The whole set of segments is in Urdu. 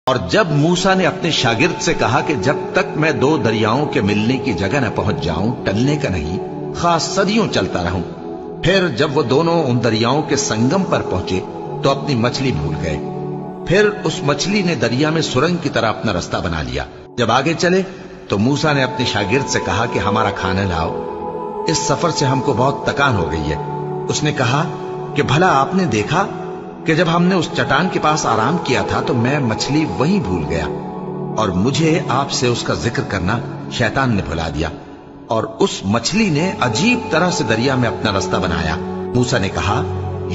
اور جب موسیٰ نے اپنے شاگرد سے کہا کہ جب تک میں دو دریاؤں کے ملنے کی جگہ نہ پہنچ جاؤں ٹلنے کا نہیں، خاص صدیوں چلتا رہوں، پھر جب وہ دونوں ان دریاؤں کے سنگم پر پہنچے تو اپنی مچھلی بھول گئے۔ پھر اس مچھلی نے دریا میں سرنگ کی طرح اپنا رستہ بنا لیا۔ جب آگے چلے تو موسیٰ نے اپنے شاگرد سے کہا کہ ہمارا کھانا لاؤ، اس سفر سے ہم کو بہت تکان ہو گئی ہے۔ اس نے کہا کہ بھلا آپ نے دیکھا کہ جب ہم نے اس چٹان کے پاس آرام کیا تھا تو میں مچھلی وہیں بھول گیا، اور مجھے آپ سے اس کا ذکر کرنا شیطان نے بھلا دیا، اور اس مچھلی نے عجیب طرح سے دریا میں اپنا رستہ بنایا۔ موسیٰ نے کہا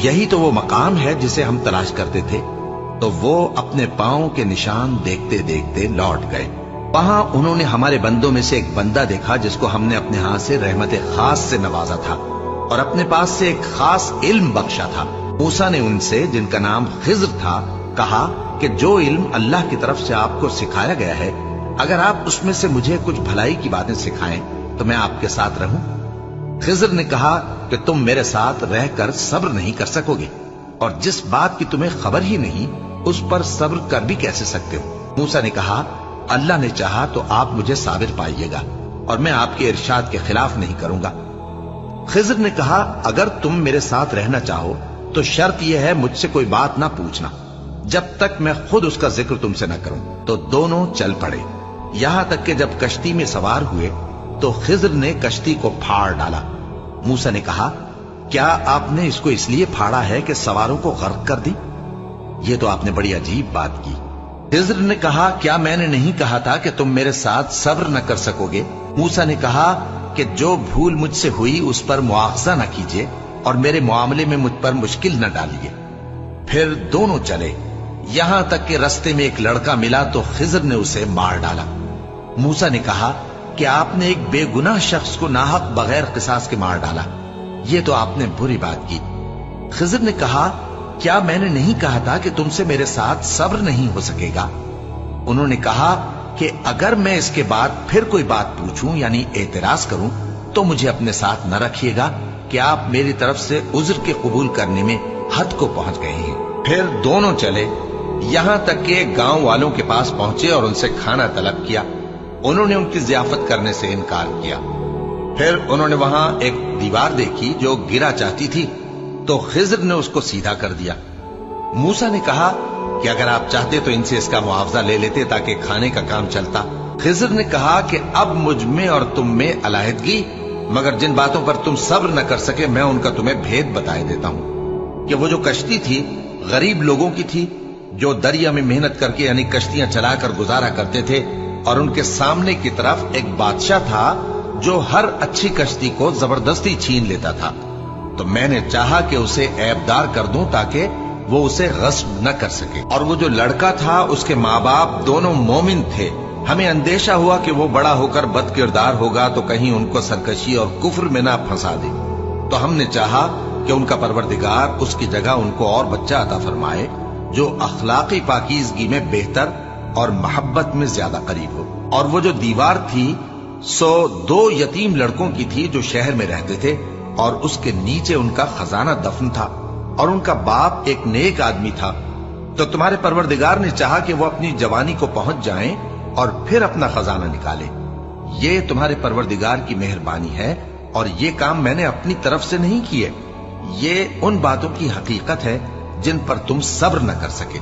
یہی تو وہ مقام ہے جسے ہم تلاش کرتے تھے۔ تو وہ اپنے پاؤں کے نشان دیکھتے دیکھتے لوٹ گئے۔ وہاں انہوں نے ہمارے بندوں میں سے ایک بندہ دیکھا جس کو ہم نے اپنے ہاں سے رحمت خاص سے نوازا تھا اور اپنے پاس سے ایک خاص علم بخشا تھا۔ موسیٰ نے ان سے جن کا نام خضر تھا کہا کہ جو علم اللہ کی طرف سے آپ کو سکھایا گیا ہے، اگر آپ اس میں سے مجھے کچھ بھلائی کی باتیں سکھائیں تو میں آپ کے ساتھ رہوں۔ خضر نے کہا کہ تم میرے ساتھ رہ کر صبر نہیں کر سکو گے، اور جس بات کی تمہیں خبر ہی نہیں اس پر صبر کر بھی کیسے سکتے ہو؟ موسیٰ نے کہا اللہ نے چاہا تو آپ مجھے صابر پائیے گا، اور میں آپ کے ارشاد کے خلاف نہیں کروں گا۔ خضر نے کہا اگر تم میرے ساتھ رہنا چاہو تو شرط یہ ہے مجھ سے کوئی بات نہ پوچھنا جب تک میں خود اس کا ذکر تم سے نہ کروں۔ تو دونوں چل پڑے، یہاں تک کہ جب کشتی میں سوار ہوئے تو خضر نے کشتی کو پھاڑ ڈالا۔ موسیٰ نے کہا کیا آپ نے اس کو اس لیے پھاڑا ہے کہ سواروں کو غرق کر دی؟ یہ تو آپ نے بڑی عجیب بات کی۔ خضر نے کہا کیا میں نے نہیں کہا تھا کہ تم میرے ساتھ صبر نہ کر سکو گے؟ موسیٰ نے کہا کہ جو بھول مجھ سے ہوئی اس پر مواخذہ نہ کیجیے اور میرے معاملے میں مجھ پر مشکل نہ ڈالیے۔ پھر دونوں چلے، یہاں تک کہ رستے میں ایک لڑکا ملا تو خضر نے اسے مار ڈالا۔ موسیٰ نے کہا کہ آپ نے ایک بے گناہ شخص کو ناحق بغیر قصاص کے مار ڈالا، یہ تو آپ نے بری بات کی۔ خضر نے کہا کیا میں نے نہیں کہا تھا کہ تم سے میرے ساتھ صبر نہیں ہو سکے گا؟ انہوں نے کہا کہ اگر میں اس کے بعد پھر کوئی بات پوچھوں یعنی اعتراض کروں تو مجھے اپنے ساتھ نہ رکھیے گا کہ آپ میری طرف سے عذر کے قبول کرنے میں حد کو پہنچ گئے ہیں۔ پھر دونوں چلے، یہاں تک کہ گاؤں والوں کے پاس پہنچے اور ان سے کھانا طلب کیا۔ انہوں نے ان کی ضیافت کرنے سے انکار کیا۔ پھر انہوں نے وہاں ایک دیوار دیکھی جو گرا چاہتی تھی تو خضر نے اس کو سیدھا کر دیا۔ موسیٰ نے کہا کہ اگر آپ چاہتے تو ان سے اس کا معاوضہ لے لیتے تاکہ کھانے کا کام چلتا۔ خضر نے کہا کہ اب مجھ میں اور تم میں علیحدگی، مگر جن باتوں پر تم صبر نہ کر سکے میں ان کا تمہیں بھید بتائے دیتا ہوں کہ وہ جو کشتی تھی غریب لوگوں کی تھی جو دریا میں محنت کر کے یعنی کشتیاں چلا کر گزارا کرتے تھے، اور ان کے سامنے کی طرف ایک بادشاہ تھا جو ہر اچھی کشتی کو زبردستی چھین لیتا تھا۔ تو میں نے چاہا کہ اسے عیبدار کر دوں تاکہ وہ اسے غصب نہ کر سکے، اور وہ جو لڑکا تھا اس کے ماں باپ دونوں مومن تھے۔ ہمیں اندیشہ ہوا کہ وہ بڑا ہو کر بد کردار ہوگا تو کہیں ان کو سرکشی اور کفر میں نہ پھنسا دے، تو ہم نے چاہا کہ ان کا پروردگار اس کی جگہ ان کو اور بچہ عطا فرمائے جو اخلاقی پاکیزگی میں بہتر اور محبت میں زیادہ قریب ہو۔ اور وہ جو دیوار تھی سو 2 یتیم لڑکوں کی تھی جو شہر میں رہتے تھے، اور اس کے نیچے ان کا خزانہ دفن تھا، اور ان کا باپ ایک نیک آدمی تھا۔ تو تمہارے پروردگار نے چاہا کہ وہ اپنی جوانی کو پہنچ جائیں اور پھر اپنا خزانہ نکالے۔ یہ تمہارے پروردگار کی مہربانی ہے، اور یہ کام میں نے اپنی طرف سے نہیں کیے، یہ ان باتوں کی حقیقت ہے جن پر تم صبر نہ کر سکے۔